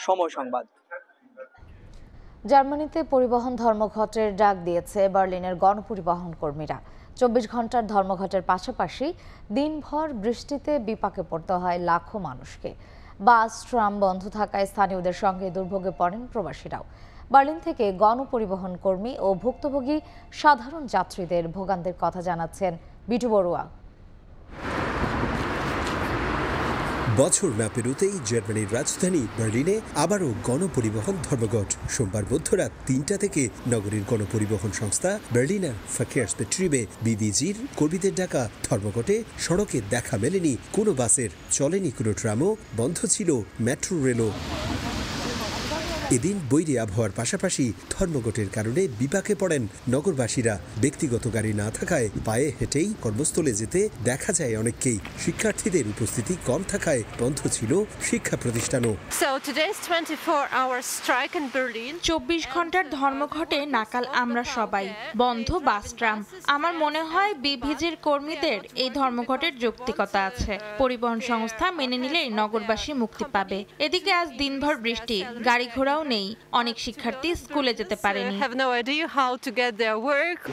সময় সংবাদ। জার্মানিতে পরিবহন ধর্মঘটের ডাক দিয়েছে বার্লিনের গণপরিবহন কর্মীরা। 24 ঘন্টার ধর্মঘটের পাশাপাশি দিনভর বৃষ্টিতে বিপাকে পড়তে হয় লাখো মানুষকে। বাস, ট্রাম বন্ধ থাকায় স্থানীয়দের সঙ্গে দুর্ভোগে পড়েন প্রবাসীরাও। বার্লিন থেকে গণপরিবহন কর্মী ও ভুক্তভোগী সাধারণ যাত্রীদের ভোগান্তির কথা জানাচ্ছেন বিটু বড়ুয়া। বছর না পেরোতেই জার্মানির রাজধানী বার্লিনে আবারও গণপরিবহন ধর্মঘট। সোমবার মধ্যরাত 3টা থেকে নগরীর গণপরিবহন সংস্থা বার্লিনার ভার্কেহ্রসবেট্রিবে বিবিজির কর্মীদের ডাকা ধর্মঘটে সড়কে দেখা মেলেনি কোনো বাসের, চলেনি কোনো ট্রামও, বন্ধ ছিল মেট্রো রেলও। এদিন বৈরী আবহাওয়ার পাশাপাশি ধর্মঘটের কারণে বিপাকে পড়েন নগরবাসীরা। ব্যক্তিগত গাড়ি না থাকায় পায়ে হেঁটেই কর্মস্থলে যেতে দেখা যায় অনেককেই। শিক্ষার্থীদের উপস্থিতি কম থাকায় বন্ধ ছিল শিক্ষা প্রতিষ্ঠানও। 24 ঘন্টার ধর্মঘটে নাকাল আমরা সবাই, বন্ধ বাস ট্রাম। আমার মনে হয় বিভিজির কর্মীদের এই ধর্মঘটের যৌক্তিকতা আছে। পরিবহন সংস্থা মেনে নিলেই নগরবাসী মুক্তি পাবে। এদিকে আজ দিনভর বৃষ্টি, গাড়ি ঘোড়া নেই, অনেক শিক্ষার্থী স্কুলে যেতে পারেনি।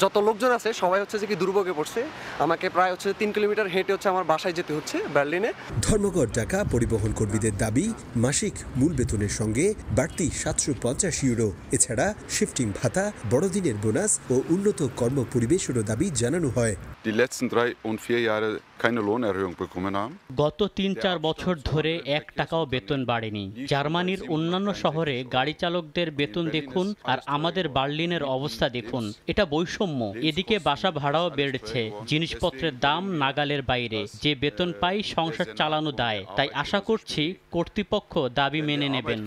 যত লোকজন আছে সবাই হচ্ছে যে কি দুর্ভোগে পড়ছে। আমাকে প্রায় 3 কিলোমিটার হেঁটে আমার বাসায় যেতে হচ্ছে বার্লিনে। ধর্মঘট ডাকা পরিবহন কর্মীদের দাবি মাসিক মূল বেতনের সঙ্গে বাড়তি 750 ইউরো, এছাড়া শিফটিং ভাতা, বড়দিনের বোনাস ও উন্নত কর্ম পরিবেশেরও দাবি জানানো হয়। Die letzten 3 und 4 Jahre keine Lohnerhöhung bekommen haben। গত 3-4 বছর ধরে 1 টাকাও বেতন বাড়েনি। জার্মানির অন্যান্য শহরে গাড়ি চালকদের বেতন দেখুন আর আমাদের বার্লিনের অবস্থা দেখুন, এটা বৈষম্য। এদিকে বাসা ভাড়াও বেড়েছে, জিনিসপত্রের দাম নাগালের বাইরে। যে বেতন পাই সংসার চালানো দায়, তাই আশা করছি কর্তৃপক্ষ দাবি মেনে নেবেন।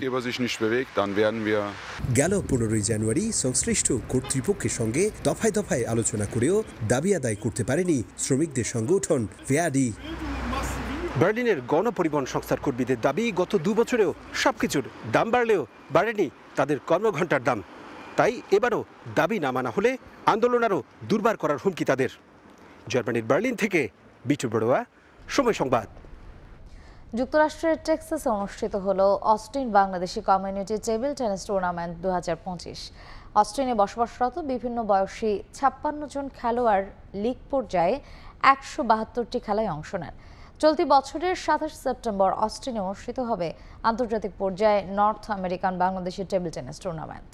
গেল 15 জানুয়ারি সংশ্লিষ্ট কর্তৃপক্ষের সঙ্গে দফায় দফায় আলোচনা করেও দাবি আদায় করতে পারেনি শ্রমিকদের সংগঠন ভেয়াডি। বার্লিনের গণপরিবহন সংস্থার কর্মীদের দাবি গত 2 বছরেও সবকিছুর দাম বাড়লেও বাড়েনি তাদের কর্মঘণ্টার দাম। তাই এবারও দাবি না মানা হলে আন্দোলন আরও দুর্বার করার হুমকি তাদের। জার্মানির বার্লিন থেকে বিটু বড়ুয়া, সময় সংবাদ। যুক্তরাষ্ট্রের টেক্সাসে অনুষ্ঠিত হলো Austin Bangladeshi community table tennis tournament 2025। অস্টিনে বসবাসরত বিভিন্ন বয়সী 56 জন খেলোয়াড় লিগ পর্যায়ে 172টি খেলায় অংশ নেন। চলতি বছরের 27 সেপ্টেম্বর অস্টিনে অনুষ্ঠিত হবে আন্তর্জাতিক পর্যায়ে north American Bangladeshi table tennis tournament.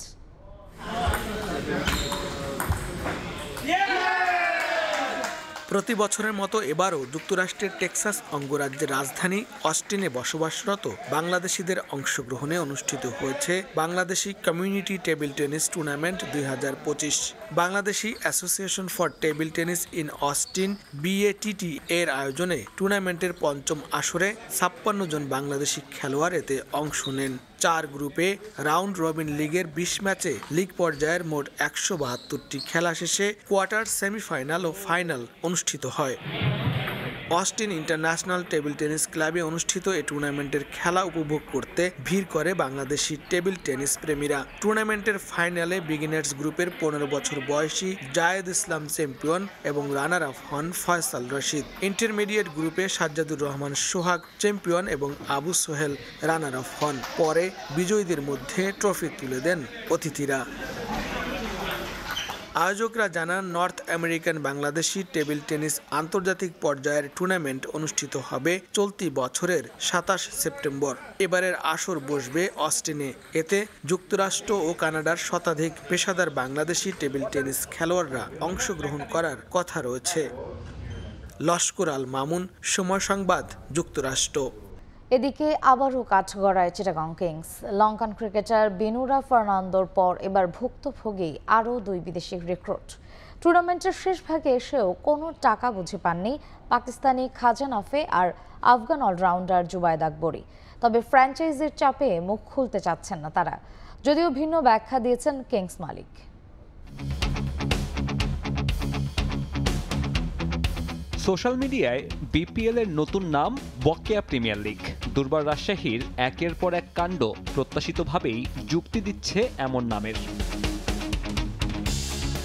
প্রতি বছরের মতো এবারও যুক্তরাষ্ট্রের টেক্সাস অঙ্গরাজ্যের রাজধানী অস্টিনে বসবাসরত বাংলাদেশিদের অংশগ্রহণে অনুষ্ঠিত হয়েছে Bangladeshi community table tennis tournament 2025। Bangladeshi association for table tennis in Austin BATT এর আয়োজনে টুর্নামেন্টের 5ম আসরে 56 জন বাংলাদেশি খেলোয়াড় এতে অংশ নেন। 4 গ্রুপে রাউন্ড রবিন লিগের 20 ম্যাচে লিগ পর্যায়ের মোট 172টি খেলা শেষে কোয়ার্টার, সেমিফাইনাল ও ফাইনাল অনুষ্ঠিত হয়। অস্টিন ইন্টারন্যাশনাল টেবিল টেনিস ক্লাবে অনুষ্ঠিত এই টুর্নামেন্টের খেলা উপভোগ করতে ভিড় করে বাংলাদেশি টেবিল টেনিস প্রেমীরা। টুর্নামেন্টের ফাইনালে বিগিনার্স গ্রুপের 15 বছর বয়সী জায়েদ ইসলাম চ্যাম্পিয়ন এবং রানার আপ হন ফয়সাল রশিদ। ইন্টারমিডিয়েট গ্রুপে সাজ্জাদুর রহমান সোহাগ চ্যাম্পিয়ন এবং আবু সোহেল রানার আপ হন। পরে বিজয়ীদের মধ্যে ট্রফি তুলে দেন অতিথিরা। আয়োজকরা জানান north American Bangladeshi table tennis আন্তর্জাতিক পর্যায়ের টুর্নামেন্ট অনুষ্ঠিত হবে চলতি বছরের ২৭ সেপ্টেম্বর। এবারের আসর বসবে অস্টিনে। এতে যুক্তরাষ্ট্র ও কানাডার শতাধিক পেশাদার বাংলাদেশি টেবিল টেনিস খেলোয়াড়রা অংশগ্রহণ করার কথা রয়েছে। লস্কর আল মামুন, সময় সংবাদ, যুক্তরাষ্ট্র। এদিকে আবারও কাঠগড়ায় চিটাগং কিংস। লঙ্কান ক্রিকেটার বিনুরা ফার্নান্দোর পর এবার ভুক্তভোগী আরও 2 বিদেশি রিক্রুট। টুর্নামেন্টের শেষ ভাগে এসেও কোনো টাকা বুঝে পাননি পাকিস্তানি খাজা নাফে আর আফগান অলরাউন্ডার জুবায়েদ আকবরী। তবে ফ্র্যাঞ্চাইজির চাপে মুখ খুলতে চাচ্ছেন না তারা, যদিও ভিন্ন ব্যাখ্যা দিয়েছেন কিংস মালিক। সোশ্যাল মিডিয়ায় বিপিএল এর নতুন নাম বকেয়া প্রিমিয়ার লিগ। দুর্বার রাজশাহীর একের পর এক কাণ্ড প্রত্যাশিতভাবেই যুক্তি দিচ্ছে এমন নামের।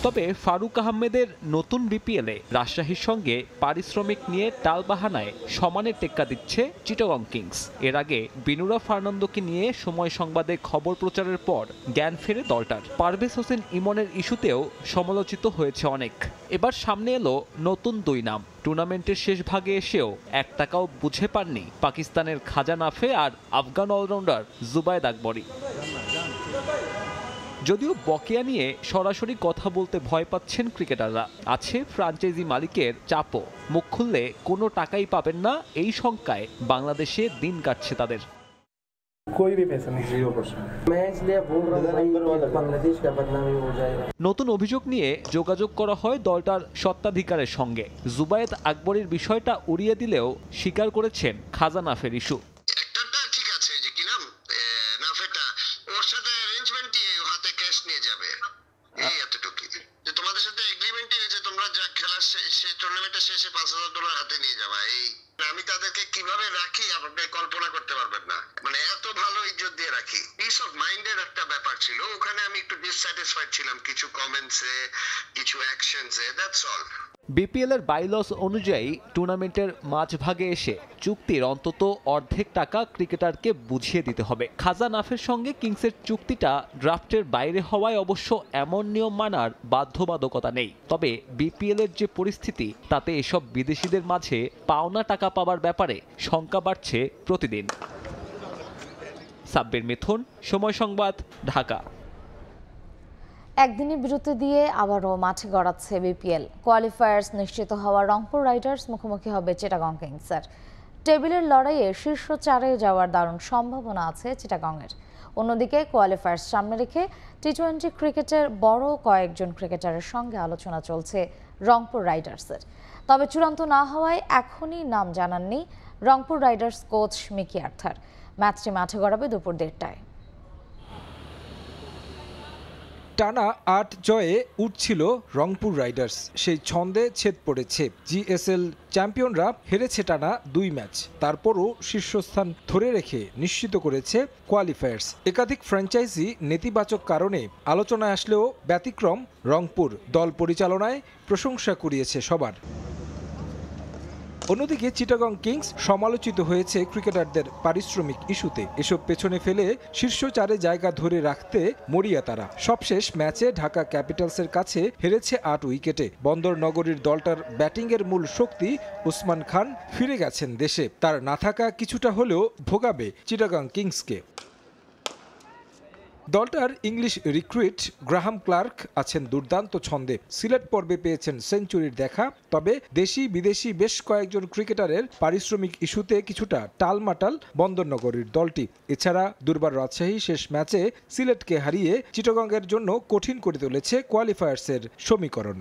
তবে ফারুক আহমেদের নতুন বিপিএলে রাজশাহীর সঙ্গে পারিশ্রমিক নিয়ে টালবাহানায় সমানে টেক্কা দিচ্ছে চিটাগং কিংস। এর আগে বিনুরা ফার্নান্দোকে নিয়ে সময় সংবাদে খবর প্রচারের পর জ্ঞান ফেরে দলটার। পারভেজ হোসেন ইমনের ইস্যুতেও সমালোচিত হয়েছে অনেক। এবার সামনে এলো নতুন 2 নাম। টুর্নামেন্টের শেষ ভাগে এসেও 1 টাকাও বুঝে পাননি পাকিস্তানের খাজা নাফে আর আফগান অলরাউন্ডার জুবায়েদ আকবরী। যদিও বকেয়া নিয়ে সরাসরি কথা বলতে ভয় পাচ্ছেন ক্রিকেটাররা, আছে ফ্র্যাঞ্চাইজি মালিকের চাপও। মুখ খুললে কোনো টাকাই পাবেন না এই শঙ্কায় বাংলাদেশে দিন কাটছে তাদের। নতুন অভিযোগ নিয়ে যোগাযোগ করা হয় দলটার স্বত্বাধিকারের সঙ্গে। জুবায়েদ আকবরীর বিষয়টা উড়িয়ে দিলেও স্বীকার করেছেন খাজা নাফের ইস্যু। আমি তাদেরকে কিভাবে রাখি আপনি কল্পনা করতে পারবেন না, মানে এত ভালো ইজ্জত দিয়ে রাখি। পিস অফ মাইন্ডের একটা ব্যাপার ছিল ওখানে। আমি একটু ডিসস্যাটিসফাইড ছিলাম কিছু কমেন্টসে, কিছু অ্যাকশনসে, দ্যাটস অল। বিপিএল এর বাইলস অনুযায়ী টুর্নামেন্টের মাঝভাগে এসে চুক্তির অন্তত অর্ধেক টাকা ক্রিকেটারকে বুঝিয়ে দিতে হবে। খাজা নাফের সঙ্গে কিংসের চুক্তিটা ড্রাফটের বাইরে হওয়ায় অবশ্য এমন নিয়ম মানার বাধ্যবাধকতা নেই। তবে বিপিএল এর যে পরিস্থিতি তাতে এসব বিদেশিদের মাঝে পাওনা টাকা পাওয়ার ব্যাপারে শঙ্কা বাড়ছে প্রতিদিন। সাব্বির মিথুন, সময় সংবাদ, ঢাকা। একদিনের বিরতি দিয়ে আবারও মাঠে গড়াচ্ছে বিপিএল। কোয়ালিফায়ার্স নিশ্চিত হওয়া রংপুর রাইডার্স মুখোমুখি হবে চিটাগং কিংসের। টেবিলের লড়াইয়ে শীর্ষ 4-এ যাওয়ার দারুণ সম্ভাবনা আছে চিটাগংয়ের। অন্যদিকে কোয়ালিফায়ার্স সামনে রেখে টি-20 ক্রিকেটের বড় কয়েকজন ক্রিকেটারের সঙ্গে আলোচনা চলছে রংপুর রাইডার্সের। তবে চূড়ান্ত না হওয়ায় এখনই নাম জানাননি Rangpur Riders coach Mickey Arthur. ম্যাচটি মাঠে গড়াবে দুপুর 1:30টায়। টানা 8 জয়ে উঠছিল রংপুর রাইডার্স। সেই ছন্দে ছেদ পড়েছে। জিএসএল চ্যাম্পিয়নরা হেরেছে টানা 2 ম্যাচ, তারপরও শীর্ষস্থান ধরে রেখে নিশ্চিত করেছে কোয়ালিফায়ার্স। একাধিক ফ্র্যাঞ্চাইজি নেতিবাচক কারণে আলোচনায় আসলেও ব্যতিক্রম রংপুর। দল পরিচালনায় প্রশংসা কুড়িয়েছে সবার। অন্যদিকে চিটাগং কিংস সমালোচিত হয়েছে ক্রিকেটারদের পারিশ্রমিক ইস্যুতে। এসব পেছনে ফেলে শীর্ষ 4-এ জায়গা ধরে রাখতে মরিয়া তারা। সবশেষ ম্যাচে ঢাকা ক্যাপিটালসের কাছে হেরেছে 8 উইকেটে। বন্দর নগরীর দলটার ব্যাটিংয়ের মূল শক্তি উসমান খান ফিরে গেছেন দেশে। তার না থাকা কিছুটা হলেও ভোগাবে চিটাগং কিংসকে। দলটার ইংলিশ রিক্রুইট গ্রাহাম ক্লার্ক আছেন দুর্দান্ত ছন্দে। সিলেট পর্বে পেয়েছেন সেঞ্চুরির দেখা। তবে দেশি বিদেশি বেশ কয়েকজন ক্রিকেটারের পারিশ্রমিক ইস্যুতে কিছুটা টালমাটাল বন্দরনগরীর দলটি। এছাড়া দুর্বার রাজশাহী শেষ ম্যাচে সিলেটকে হারিয়ে চিটাগংয়ের জন্য কঠিন করে তুলেছে কোয়ালিফায়ার্সের সমীকরণ।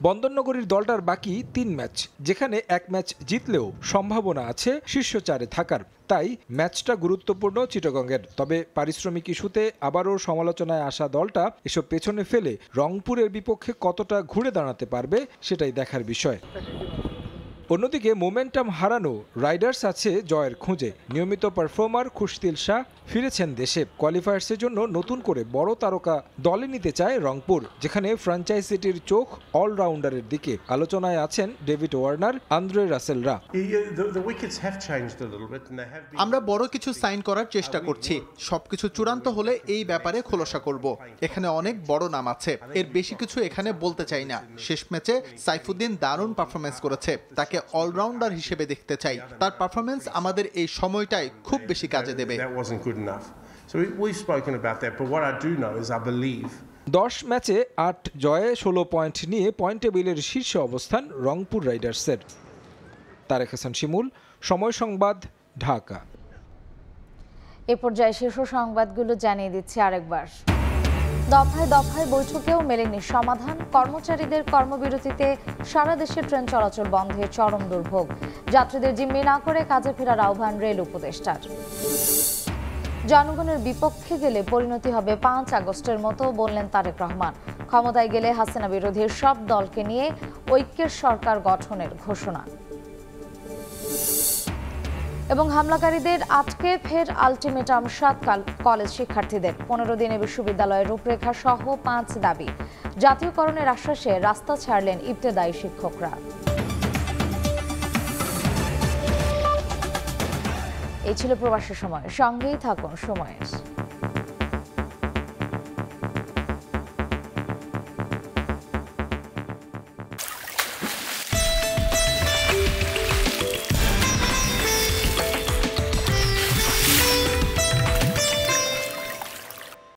বন্দরনগরীর দলটার বাকি 3 ম্যাচ, যেখানে 1 ম্যাচ জিতলেও সম্ভাবনা আছে শীর্ষ 4-এ থাকার। তাই ম্যাচটা গুরুত্বপূর্ণ চিটাগংয়ের। তবে পারিশ্রমিক ইস্যুতে আবারও সমালোচনায় আসা দলটা এসব পেছনে ফেলে রংপুরের বিপক্ষে কতটা ঘুরে দাঁড়াতে পারবে সেটাই দেখার বিষয়। অন্যদিকে মোমেন্টাম হারানো রাইডার্স আছে জয়ের খুঁজে। নিয়মিত পারফর্মার খুশদিল শাহ ফিরেছেন দেশে। কোয়ালিফায়ার্সের জন্য নতুন করে বড় তারকা দলে নিতে চায় রংপুর, যেখানে ফ্র্যাঞ্চাইজিটির চোখ অলরাউন্ডারের দিকে। আলোচনায় আছেন ডেভিড ওয়ার্নার, আন্দ্রে রাসেলরা। আমরা বড় কিছু সাইন করার চেষ্টা করছি। সবকিছু চূড়ান্ত হলে এই ব্যাপারে খোলসা করব। এখানে অনেক বড় নাম আছে, এর বেশি কিছু এখানে বলতে চাই না। শেষ ম্যাচে সাইফুদ্দিন দারুণ পারফরমেন্স করেছে, তাকে অলরাউন্ডার হিসেবে দেখতে চাই। তার পারফরমেন্স আমাদের এই সময়টায় খুব বেশি কাজে দেবে। 10 ম্যাচে 8 জয়ে 16 পয়েন্ট নিয়ে পয়েন্ট টেবিলের শীর্ষে অবস্থান রংপুর রাইডার্সের। তারেক হাসান শিমুল, সময় সংবাদ, ঢাকা। এ পর্যায়ে শীর্ষ সংবাদগুলো জানিয়ে দিচ্ছি আরেকবার। দফায় দফায় বৈঠকেও মেলেনি সমাধান। কর্মচারীদের কর্মবিরতিতে সারা দেশে ট্রেন চলাচল বন্ধে চরম দুর্ভোগ। যাত্রীদের জিম্মি না করে কাজে ফেরার আহ্বান রেল উপদেষ্টার। জনগণের বিপক্ষে গেলে পরিণতি হবে 5 আগস্টের মতো, বললেন তারেক রহমান। ক্ষমতায় গেলে হাসিনা বিরোধী সব দলকে নিয়ে ঐক্যের সরকার গঠনের ঘোষণা। এবং হামলাকারীদের আটকে ফের আলটিমেটাম 7 কলেজ শিক্ষার্থীদের। 15 দিনে বিশ্ববিদ্যালয়ের রূপরেখা সহ 5 দাবি। জাতীয়করণের আশ্বাসে রাস্তা ছাড়লেন ইবতেদায়ী শিক্ষকরা। এই ছিল প্রবাসী সময়। সঙ্গেই থাকুন সময়ের।